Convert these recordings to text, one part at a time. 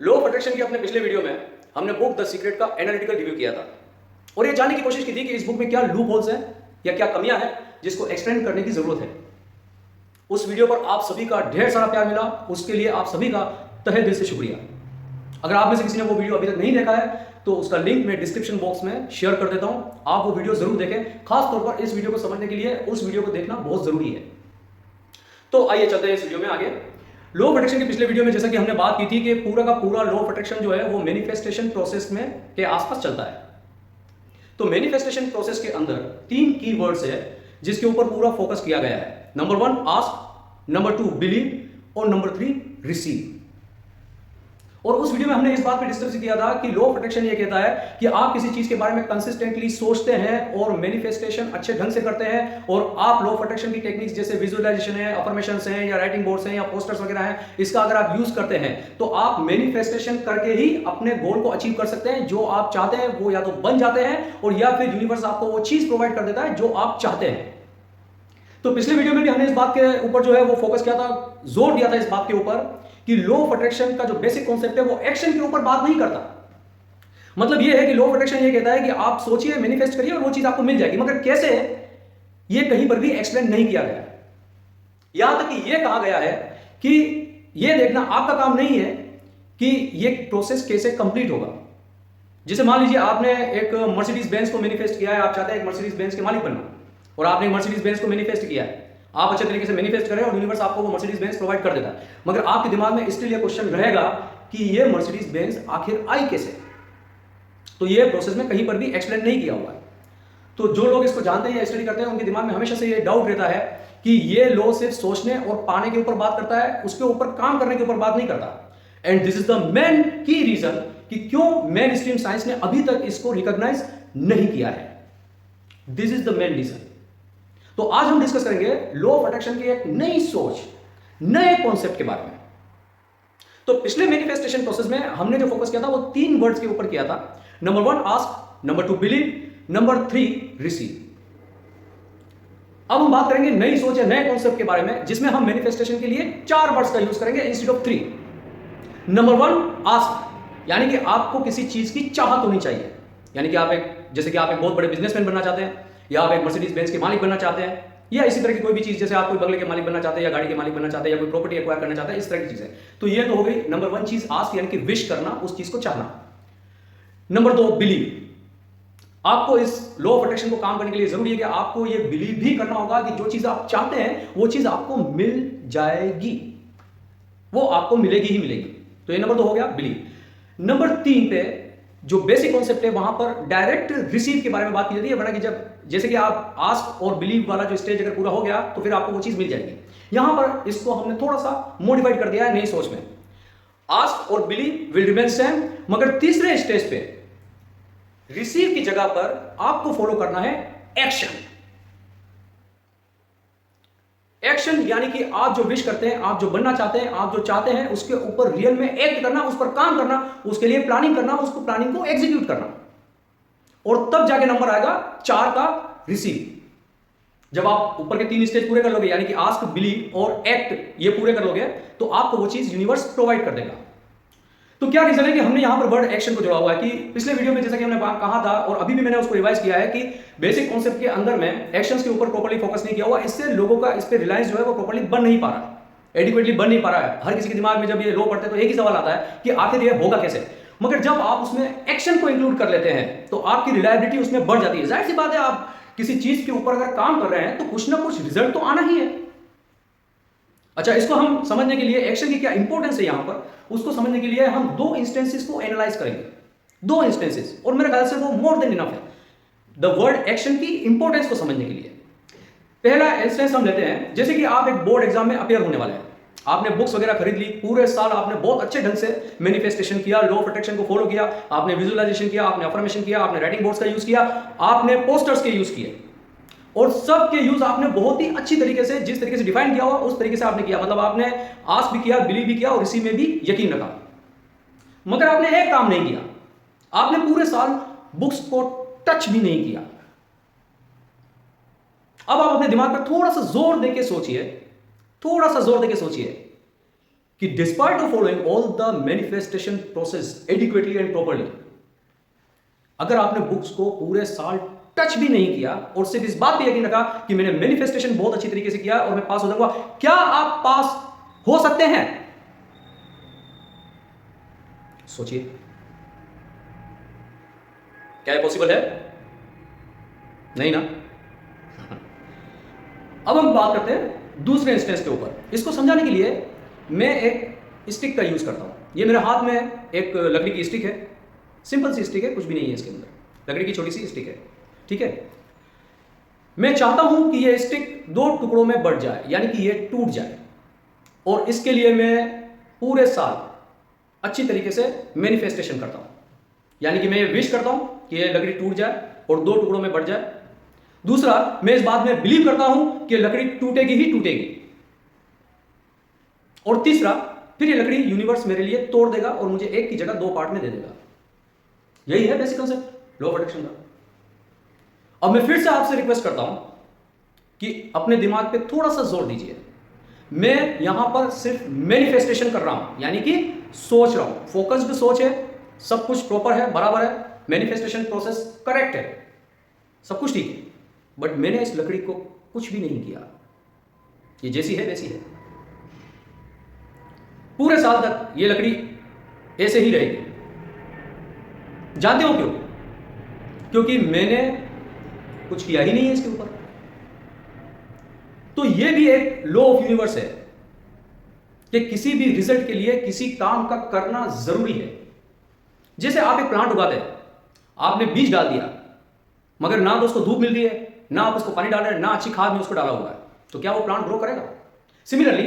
Law of attraction के अपने पिछले वीडियो में हमने बुक द सीक्रेट का एनालिटिकल रिव्यू किया था और ये जानने की कोशिश की थी कि इस बुक में क्या लूप होल्स हैं या क्या कमियां हैं जिसको एक्सटेंड करने की जरूरत है। उस वीडियो पर आप सभी का ढेर सारा प्यार मिला, उसके लिए आप सभी का तहे दिल से शुक्रिया। अगर आप में से किसी ने वो वीडियो अभी तक नहीं देखा है तो उसका लिंक मैं डिस्क्रिप्शन बॉक्स में शेयर कर देता हूं, आप वो वीडियो जरूर देखें। खास तौर पर इस वीडियो को समझने के लिए उस वीडियो को देखना बहुत जरूरी है। तो आइए चलते हैं इस वीडियो में आगे। लॉ ऑफ अट्रैक्शन के पिछले वीडियो में जैसा कि हमने बात की थी कि पूरा का पूरा लॉ ऑफ अट्रैक्शन जो है वो मैनिफेस्टेशन प्रोसेस में के आसपास चलता है। तो मैनिफेस्टेशन प्रोसेस के अंदर 3 कीवर्ड्स है जिसके ऊपर पूरा फोकस किया गया है। नंबर 1 आस्क, नंबर 2 बिलीव और नंबर 3 रिसीव। और उस वीडियो में हमने इस बात पे डिस्कस किया था कि लॉ ऑफ अट्रैक्शन ये कहता है कि आप किसी चीज के बारे में कंसिस्टेंटली सोचते हैं और मैनिफेस्टेशन अच्छे ढंग से करते हैं, और आप लॉ ऑफ अट्रैक्शन की टेक्निक्स जैसे विजुअलाइजेशन है, अफर्मेशंस हैं या राइटिंग बोर्ड्स हैं या पोस्टर्स वगैरह हैं, इसका अगर आप यूज करते हैं तो आप मैनिफेस्टेशन करके ही अपने गोल को अचीव कर सकते हैं। जो आप चाहते हैं वो या तो बन जाते हैं और या फिर यूनिवर्स आपको वो चीज प्रोवाइड कर देता है जो आप चाहते हैं। तो पिछले वीडियो में भी हमने इस बात के ऊपर जो है वो फोकस किया था, जोर दिया था इस बात के ऊपर कि लॉ ऑफ अट्रैक्शन का जो बेसिक कॉन्सेप्ट है वो एक्शन के ऊपर बात नहीं करता। मतलब ये है कि लॉ ऑफ अट्रैक्शन ये कहता है कि आप सोचिए, मैनिफेस्ट करिए और वो चीज आपको मिल जाएगी, मगर कैसे ये कहीं पर भी एक्सप्लेन नहीं किया गया। यहां तक कि ये कहा गया है कि ये देखना आपका काम नहीं है कि ये प्रोसेस कैसे कंप्लीट होगा। जैसे मान लीजिए आपने एक मर्सिडीज बेंज को मैनिफेस्ट किया है, आप चाहते हैं एक मर्सिडीज बेंज के मालिक बनना, और आपने मर्सिडीज बेंज को मैनिफेस्ट किया है, आप अच्छे तरीके से मैनिफेस्ट करें और यूनिवर्स आपको वो मर्सिडीज बेंज प्रोवाइड कर देता है, मगर आपके दिमाग में स्टिल ये क्वेश्चन रहेगा कि ये मर्सिडीज बेंज आखिर आई कैसे। तो ये प्रोसेस में कहीं पर भी एक्सप्लेन नहीं किया हुआ है। तो जो लोग इसको जानते हैं या स्टडी करते हैं उनके दिमाग में हमेशा से ये डाउट रहता है कि ये लॉ सिर्फ सोचने और पाने के ऊपर बात करता है, उसके ऊपर काम करने के ऊपर बात नहीं करता। And this is the main की रीजन कि क्यों मेन स्ट्रीम साइंस ने अभी तक इसको रिकॉग्नाइज नहीं किया है। This is the main reason. तो आज हम डिस्कस करेंगे लॉ ऑफ अट्रैक्शन की एक नई सोच, नए कॉन्सेप्ट के बारे में। तो पिछले मैनिफेस्टेशन प्रोसेस में हमने जो फोकस किया था वो 3 वर्ड्स के ऊपर किया था। Number 1 ask, number 2 believe, number 3 receive. अब हम बात करेंगे नई सोच या नए कॉन्सेप्ट के बारे में जिसमें हम मैनिफेस्टेशन के लिए 4 वर्ड्स का यूज करेंगे इंस्टेड ऑफ 3। नंबर 1 आस्क, यानी कि आपको किसी चीज की चाहत होनी चाहिए। यानी कि आप जैसे कि आप एक बहुत बड़े बिजनेसमैन बनना चाहते हैं, या आप एक मर्सिडीज बेंज के मालिक बनना चाहते हैं, या इसी तरह की कोई भी चीज, जैसे आप कोई बंगले के मालिक बनना चाहते हैं या गाड़ी के मालिक बनना चाहते हैं या कोई प्रॉपर्टी एक्वायर करना चाहते हैं, इस तरह की चीजें। तो ये तो हो गई नंबर 1 चीज आस्क, यानी कि विश करना, उस चीज को चाहना। Number 2 believe. आपको इस लॉ ऑफ अट्रैक्शन को काम करने के लिए जरूरी है कि आपको ये बिलीव भी करना होगा कि जो चीज आप चाहते हैं वो चीज आपको मिल जाएगी, वो आपको मिलेगी ही मिलेगी। तो ये नंबर 2 हो गया बिलीव। नंबर 3 पे जो बेसिक कॉन्सेप्ट है वहां पर डायरेक्ट रिसीव के बारे में बात की जाती है, वरना कि जब जैसे कि आप आस्क और बिलीव वाला जो स्टेज अगर पूरा हो गया तो फिर आपको वो चीज मिल जाएगी। यहां पर इसको हमने थोड़ा सा मॉडिफाइड कर दिया है नई सोच में। आस्क और बिलीव विल रिमेन सेम, मगर तीसरे स्टेज पे रिसीव की जगह पर आपको फॉलो करना है एक्शन। एक्शन यानी कि आप जो विश करते हैं, आप जो बनना चाहते हैं, आप जो चाहते हैं उसके ऊपर रियल में एक्ट करना, उस पर काम करना, उसके लिए प्लानिंग करना, उसको प्लानिंग को एग्जीक्यूट करना, और तब जाके नंबर आएगा 4 का रिसीव। जब आप ऊपर के 3 स्टेज पूरे कर लोगे, यानी कि आस्क, बिलीव और एक्ट, ये पूरे कर लोगे तो आपको वो चीज यूनिवर्स प्रोवाइड कर देगा। तो क्या रीजन है कि हमने यहां पर वर्ड एक्शन को जोड़ा हुआ है कि पिछले वीडियो में जैसा कि हमने कहा था और अभी भी मैंने उसको रिवाइज किया है कि बेसिक कॉन्सेप्ट के अंदर में एक्शंस के ऊपर प्रॉपर्ली फोकस नहीं किया हुआ, इससे लोगों का इस पे रिलायंस जो है वो प्रॉपर्ली बन नहीं पा रहा, एडिक्वेटली बन नहीं पा रहा है। हर किसी के दिमाग में जब ये लॉ पढ़ते हैं तो एक ही सवाल आता है कि आखिर ये होगा कैसे। मगर जब आप उसमें एक्शन को इंक्लूड कर लेते हैं तो आपकी रिलायबिलिटी उसमें बढ़ जाती है। जाहिर सी बात है, आप किसी चीज के ऊपर अगर काम कर रहे हैं तो कुछ ना कुछ रिजल्ट तो आना ही है। अच्छा, इसको हम समझने के लिए एक्शन की क्या इंपॉर्टेंस है यहां पर, उसको समझने के लिए हम 2 इंस्टेंसेस को एनालाइज करेंगे। 2 इंस्टेंसेस, और मेरे ख्याल से वो मोर देन इनफ है द वर्ड एक्शन की इंपॉर्टेंस को समझने के लिए। पहला इंस्टेंस हम लेते हैं, जैसे कि आप एक बोर्ड एग्जाम में अपियर होने वाले हैं, आपने बुक्स वगैरह खरीद ली, पूरे साल आपने बहुत अच्छे ढंग से मैनिफेस्टेशन किया, लॉ ऑफ अट्रैक्शन को फॉलो किया, आपने विजुअलाइजेशन किया, आपने अफर्मेशन किया, आपने राइटिंग बोर्ड्स का यूज किया, आपने पोस्टर्स के यूज किए, और सबके यूज आपने बहुत ही अच्छी तरीके से, जिस तरीके से डिफाइन किया हुआ उस तरीके से आपने किया। मतलब आपने आस्क भी किया, बिलीव भी किया और इसी में भी यकीन रखा। मगर आपने एक काम नहीं किया, आपने पूरे साल बुक्स को टच भी नहीं किया। अब आप अपने दिमाग पर थोड़ा सा जोर देके सोचिए, थोड़ा सा जोर देके सोचिए कि despite of following all the manifestation process adequately and properly, अगर आपने बुक्स को पूरे साल टच भी नहीं किया और सिर्फ इस बात पे यकीन रखा कि मैंने मैनिफेस्टेशन बहुत अच्छी तरीके से किया और मैं पास हो जाऊंगा, क्या आप पास हो सकते हैं? सोचिए, क्या ये पॉसिबल है? नहीं ना। अब हम बात करते हैं दूसरे इंस्टेंस के ऊपर। इसको समझाने के लिए मैं एक स्टिक का यूज करता हूं। ये मेरे हाथ में एक लकड़ी की स्टिक है, सिंपल सी स्टिक है, कुछ भी नहीं है इसके अंदर, लकड़ी की छोटी सी स्टिक है, ठीक है। मैं चाहता हूं कि ये स्टिक दो टुकड़ों में बढ़ जाए, यानी कि ये टूट जाए, और इसके लिए मैं पूरे साल अच्छी तरीके से मैनिफेस्टेशन करता हूं, यानी कि मैं ये विश करता हूं कि ये लकड़ी टूट जाए और दो टुकड़ों में बढ़ जाए। दूसरा, मैं इस बात में बिलीव करता हूं कि लकड़ी टूटेगी ही टूटेगी। और तीसरा, फिर ये लकड़ी यूनिवर्स मेरे लिए तोड़ देगा और मुझे एक की जगह दो पार्ट में दे देगा। यही है basic concept law of attraction का। अब मैं फिर से आपसे रिक्वेस्ट करता हूं कि अपने दिमाग पे थोड़ा सा जोर दीजिए। मैं यहां पर सिर्फ मैनिफेस्टेशन कर रहा हूं, यानी कि सोच रहा हूं, फोकस्ड सोच है, सब कुछ प्रॉपर है, बराबर है, मैनिफेस्टेशन प्रोसेस करेक्ट है, सब कुछ ठीक है, बट मैंने इस लकड़ी को कुछ भी नहीं किया। ये जैसी है वैसी है, पूरे साल तक ये लकड़ी ऐसे ही रहेगी। जानते हो क्यों? क्योंकि मैंने कुछ किया ही नहीं है इसके ऊपर। तो ये भी एक लॉ ऑफ यूनिवर्स है कि किसी भी रिजल्ट के लिए किसी काम का करना जरूरी है। जैसे आप एक प्लांट उगाते हैं, आपने बीज डाल दिया, मगर ना तो उसको धूप मिल रही है, ना आप उसको पानी डाल रहे हैं, ना अच्छी खाद में उसको डाला हुआ है, तो क्या वो प्लांट ग्रो करेगा? सिमिलरली,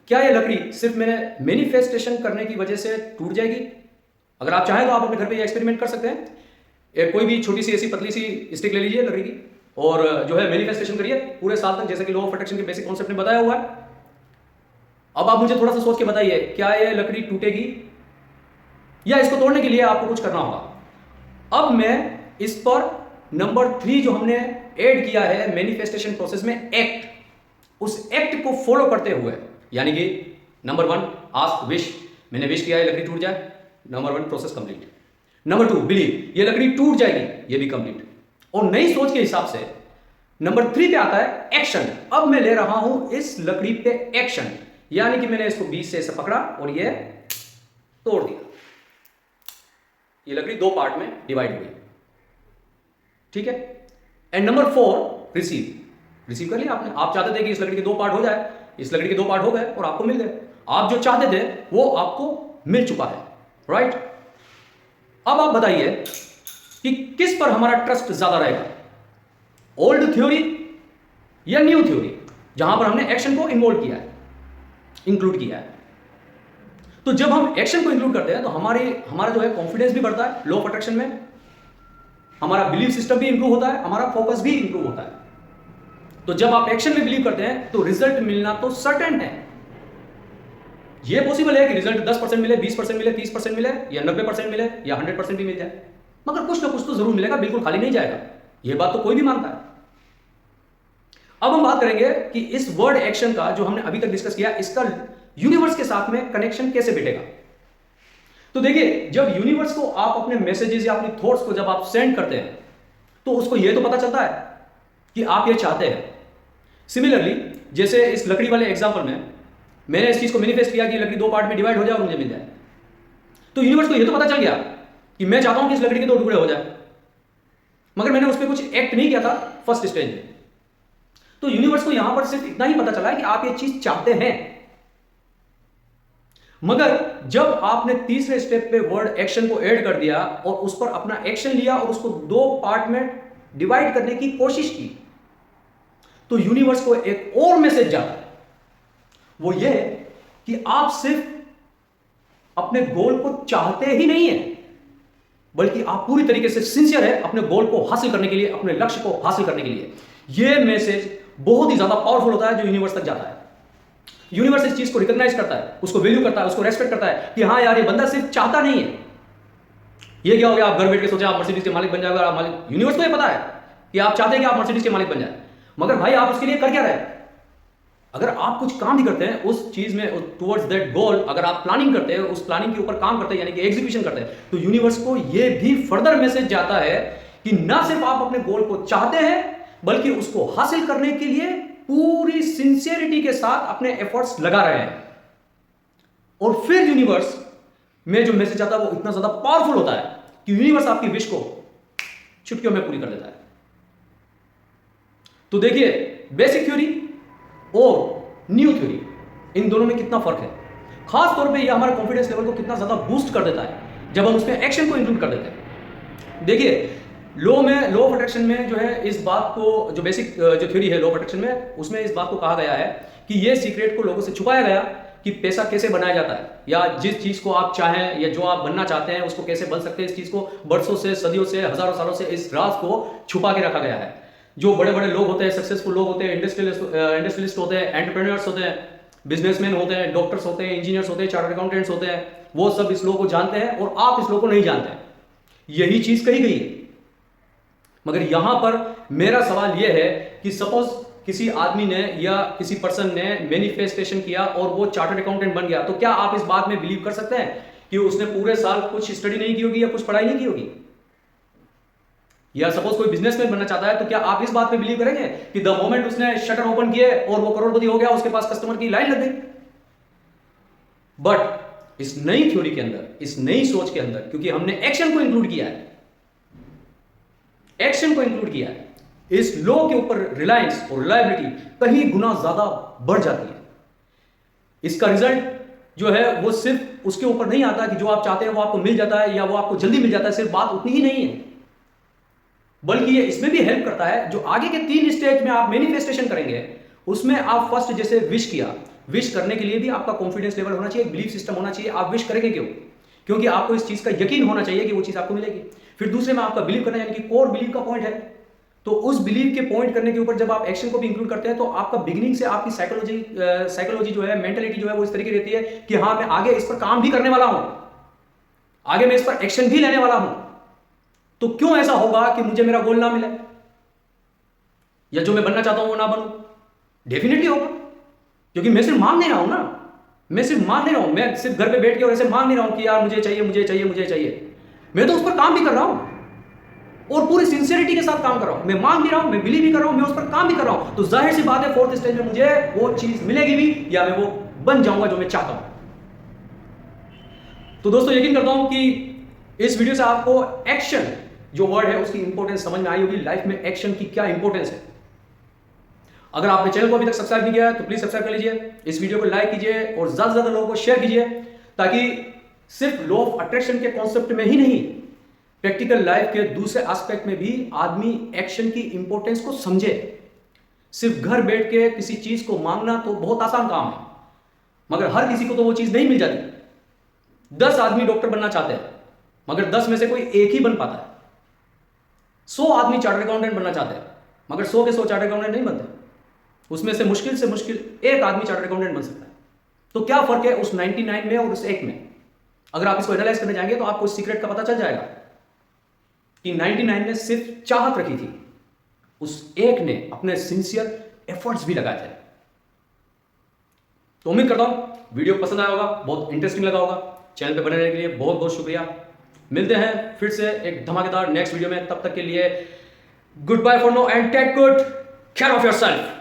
क्या ये लकड़ी सिर्फ मैंने मैनिफेस्टेशन करने की वजह से टूट जाएगी? अगर आप चाहें तो आप अपने घर पे ये एक्सपेरिमेंट कर सकते हैं। कोई भी छोटी सी ऐसी पतली सी स्टिक ले लीजिए लकड़ी की, और जो है मैनिफेस्टेशन करिए पूरे साल तक, जैसे कि लॉ ऑफ अट्रैक्शन के बेसिक कॉन्सेप्ट ने बताया हुआ है। अब आप मुझे थोड़ा सा सोच के बताइए, क्या ये लकड़ी टूटेगी या इसको तोड़ने के लिए आपको कुछ करना होगा? अब मैं इस पर नंबर 3 जो हमने ऐड किया है मैनिफेस्टेशन प्रोसेस में, एक्ट, उस एक्ट को फॉलो करते हुए, यानी कि नंबर 1 आस्क विश, मैंने विश किया है लकड़ी टूट जाए, number 1 process complete. Number 2 believe, ये लकड़ी टूट जाएगी, ये भी कंप्लीट। और नई सोच के हिसाब से नंबर 3 पे आता है एक्शन। अब मैं ले रहा हूं इस लकड़ी पे एक्शन, यानी कि मैंने इसको बीच से ऐसे पकड़ा और ये तोड़ दिया। ये लकड़ी दो पार्ट में डिवाइड हुई, ठीक है। एंड नंबर 4 रिसीव, रिसीव कर लिया आपने। आप चाहते थे कि इस लकड़ी के दो पार्ट हो जाए, इस लकड़ी के दो पार्ट हो गए और आपको मिल गए। आप जो चाहते थे वो आपको मिल चुका है, राइट। अब आप बताइए कि किस पर हमारा ट्रस्ट ज्यादा रहेगा, ओल्ड थ्योरी या न्यू थ्योरी, जहां पर हमने एक्शन को इन्वॉल्व किया है, इंक्लूड किया है। तो जब हम एक्शन को इंक्लूड करते हैं तो हमारा जो है कॉन्फिडेंस भी बढ़ता है लॉ ऑफ अट्रैक्शन में, हमारा बिलीफ सिस्टम भी इंप्रूव होता है, हमारा फोकस भी इंप्रूव होता है। तो जब आप एक्शन में बिलीव करते हैं तो रिजल्ट मिलना तो सर्टेन है। यह पॉसिबल है कि रिजल्ट 10% मिले, 20% मिले, 30% मिले, या 90% मिले, या 100% भी मिल जाए, मगर कुछ ना कुछ तो जरूर मिलेगा, बिल्कुल खाली नहीं जाएगा। यह बात तो कोई भी मानता है। अब हम बात करेंगे कि इस वर्ड एक्शन का जो हमने अभी तक डिस्कस किया, इसका यूनिवर्स के साथ में कनेक्शन कैसे बैठेगा। तो देखिए, जब यूनिवर्स को आप अपने मैसेजेस या अपने थॉट्स को जब आप सेंड करते हैं तो उसको यह तो पता चलता है कि आप ये चाहते हैं। सिमिलरली, जैसे इस लकड़ी वाले एग्जांपल में मैंने इस चीज को मैनिफेस्ट किया कि लकड़ी दो पार्ट में डिवाइड हो जाए और मुझे मिल जाए, तो यूनिवर्स को यह तो पता चल गया कि मैं चाहता हूं कि इस लकड़ी के दो टुकड़े हो जाए, मगर मैंने उस पर कुछ एक्ट नहीं किया था फर्स्ट स्टेज में। तो यूनिवर्स को यहां पर सिर्फ इतना ही पता चला है कि आप ये चीज चाहते हैं, मगर जब आपने तीसरे स्टेप पे वर्ड एक्शन को ऐड कर दिया और उस पर अपना एक्शन लिया और उसको दो पार्ट में डिवाइड करने की कोशिश की, तो यूनिवर्स को एक और मैसेज जाता है। वो ये है कि आप सिर्फ अपने गोल को चाहते ही नहीं है, बल्कि आप पूरी तरीके से सिंसियर है अपने गोल को हासिल करने के लिए, अपने लक्ष्य को हासिल करने के लिए। यह मैसेज बहुत ही ज्यादा पावरफुल होता है जो यूनिवर्स तक जाता है। यूनिवर्स इस चीज को रिकॉग्नाइज करता है, उसको वैल्यू करता है, उसको रेस्पेक्ट करता है कि हाँ यार, ये बंदा सिर्फ चाहता नहीं है। ये क्या हो गया, आप घर बैठ के सोचे आप मर्सिडीज के मालिक बन जाओगे, आप मालिक, यूनिवर्स को ये पता है कि आप चाहते हैं कि आप मर्सिडीज के मालिक बन जाए, मगर भाई आप उसके लिए कर क्या रहे? अगर आप कुछ काम भी करते हैं उस चीज में टुवर्ड्स दैट गोल, अगर आप प्लानिंग करते हैं, उस प्लानिंग के ऊपर काम करते हैं, यानी कि एग्जीक्यूशन करते हैं, तो यूनिवर्स को यह भी फर्दर मैसेज जाता है कि ना सिर्फ आप अपने गोल को चाहते हैं, बल्कि उसको हासिल करने के लिए पूरी सिंसियरिटी के साथ अपने एफर्ट्स लगा रहे हैं। और फिर यूनिवर्स में जो मैसेज आता है वो इतना ज्यादा पावरफुल होता है कि यूनिवर्स आपकी विश को चुटकियों में पूरी कर देता है। तो देखिए, बेसिक थ्योरी और न्यू थ्योरी, इन दोनों में कितना फर्क है। खास तौर पे ये हमारे कॉन्फिडेंस लेवल को कितना ज्यादा बूस्ट कर देता है जब हम उसमें एक्शन को इंक्लूड कर देते हैं। देखिए, लॉ ऑफ अट्रैक्शन में जो है इस बात को, जो बेसिक जो थ्योरी है लॉ ऑफ अट्रैक्शन में, उसमें इस बात को कहा गया है कि ये सीक्रेट को लोगों से छुपाया गया कि पैसा कैसे बनाया जाता है, या जिस चीज को आप चाहें या जो आप बनना चाहते हैं उसको कैसे बन सकते हैं, इस चीज को बरसों से, सदियों से, हजारों सालों से इस राज को छुपा के रखा गया है। जो बड़े बड़े लोग होते हैं, सक्सेसफुल लोग होते हैं, इंडस्ट्रियलिस्ट होते हैं, एंटरप्रेन्योर्स होते हैं, बिजनेसमैन होते हैं, डॉक्टर्स होते हैं, इंजीनियर्स होते हैं, चार्टर्ड अकाउंटेंट्स होते हैं, वो सब इस लॉ को जानते हैं और आप इस लॉ को नहीं जानते। यही चीज कही गई है। मगर यहां पर मेरा सवाल यह है कि सपोज किसी आदमी ने या किसी पर्सन ने मैनिफेस्टेशन किया और वो चार्टर्ड अकाउंटेंट बन गया, तो क्या आप इस बात में बिलीव कर सकते हैं कि उसने पूरे साल कुछ स्टडी नहीं की होगी या कुछ पढ़ाई नहीं की होगी? या सपोज कोई बिजनेसमैन बनना चाहता है, तो क्या आप इस बात में बिलीव करेंगे कि द मोमेंट उसने शटर ओपन किए और वो करोड़पति हो गया, उसके पास कस्टमर की लाइन लग गई? बट इस नई थ्योरी के अंदर, इस नई सोच के अंदर, क्योंकि हमने एक्शन को इंक्लूड किया है, इस लॉ के ऊपर रिलायंस और रिलायबिलिटी कहीं गुना ज्यादा बढ़ जाती है। इसका रिजल्ट जो है वो सिर्फ उसके ऊपर नहीं आता कि जो आप चाहते हैं वो आपको मिल जाता है या वो आपको जल्दी मिल जाता है, सिर्फ बात उतनी ही नहीं है, बल्कि ये इसमें भी हेल्प करता है। जो आगे के 3 स्टेज में आप मैनिफेस्टेशन करेंगे, उसमें आप फर्स्ट जैसे विश किया, विश करने के लिए भी आपका कॉन्फिडेंस लेवल होना चाहिए, बिलीफ सिस्टम होना चाहिए। आप विश करेंगे क्यों? क्योंकि आपको इस चीज का यकीन होना चाहिए कि वो चीज आपको मिलेगी। फिर दूसरे में आपका बिलीव करना, यानी कि कोर बिलीव का पॉइंट है। तो उस बिलीव के पॉइंट करने के ऊपर जब आप एक्शन को भी इंक्लूड करते हैं, तो आपका बिगिनिंग से आपकी साइकोलॉजी जो है, मेंटलिटी जो है, वो इस तरीके रहती है कि हाँ, मैं आगे इस पर काम भी करने वाला हूं, आगे मैं इस पर एक्शन भी लेने वाला हूं। तो क्यों ऐसा होगा कि मुझे मेरा गोल ना मिले या जो मैं बनना चाहता हूं वो ना बनूं? डेफिनेटली होगा, क्योंकि मैं सिर्फ मांग नहीं रहा हूं ना, मैं सिर्फ मांग नहीं रहा हूं, मैं सिर्फ घर पे बैठ के और ऐसे मांग नहीं रहा हूं कि यार मुझे चाहिए, मुझे चाहिए, मुझे चाहिए। मैं तो उस पर काम भी कर रहा हूं और पूरी सिंसियरिटी के साथ काम कर रहा हूं। मैं मांग भी रहा हूं, मैं बिलीव भी कर रहा हूं, मैं उस पर काम भी कर रहा हूं। तो जाहिर सी बात है, 4th स्टेज में मुझे वो चीज मिलेगी भी, या मैं वो बन जाऊंगा जो मैं चाहता हूं। तो दोस्तों, यकीन करता हूं कि इस वीडियो से आपको एक्शन जो वर्ड है उसकी इंपॉर्टेंस समझ में आई होगी, लाइफ में एक्शन की क्या इंपॉर्टेंस है। अगर आपने चैनल को अभी तक सब्सक्राइब नहीं किया है तो प्लीज सब्सक्राइब कर लीजिए, इस वीडियो को लाइक कीजिए और ज्यादा से ज्यादा लोगों को शेयर कीजिए, ताकि सिर्फ लॉ ऑफ अट्रैक्शन के कॉन्सेप्ट में ही नहीं, प्रैक्टिकल लाइफ के दूसरे एस्पेक्ट में भी आदमी एक्शन की इंपॉर्टेंस को समझे। सिर्फ घर बैठ के किसी चीज को मांगना तो बहुत आसान काम है, मगर हर किसी को तो वो चीज नहीं मिल जाती। 10 आदमी डॉक्टर बनना चाहते हैं, मगर 10 में से कोई एक ही बन पाता है। 100 आदमी चार्टर्ड अकाउंटेंट बनना चाहते हैं, मगर 100 के 100 चार्टर्ड अकाउंटेंट नहीं बनते। उसमें से मुश्किल एक आदमी चार्टर्ड अकाउंटेंट बन सकता है। तो क्या फर्क है उस 99 में और उस एक में? अगर आप इसको एनालाइज करने जाएंगे तो आपको इस सीक्रेट का पता चल जाएगा कि 99 ने सिर्फ चाहत रखी थी, उस एक ने अपने सिंसियर एफर्ट्स भी लगाए थे। तो उम्मीद करता हूं वीडियो पसंद आया होगा, बहुत इंटरेस्टिंग लगा होगा। चैनल पे बने रहने के लिए बहुत बहुत शुक्रिया। मिलते हैं फिर से एक धमाकेदार नेक्स्ट वीडियो में, तब तक के लिए goodbye for now and take good care of yourself.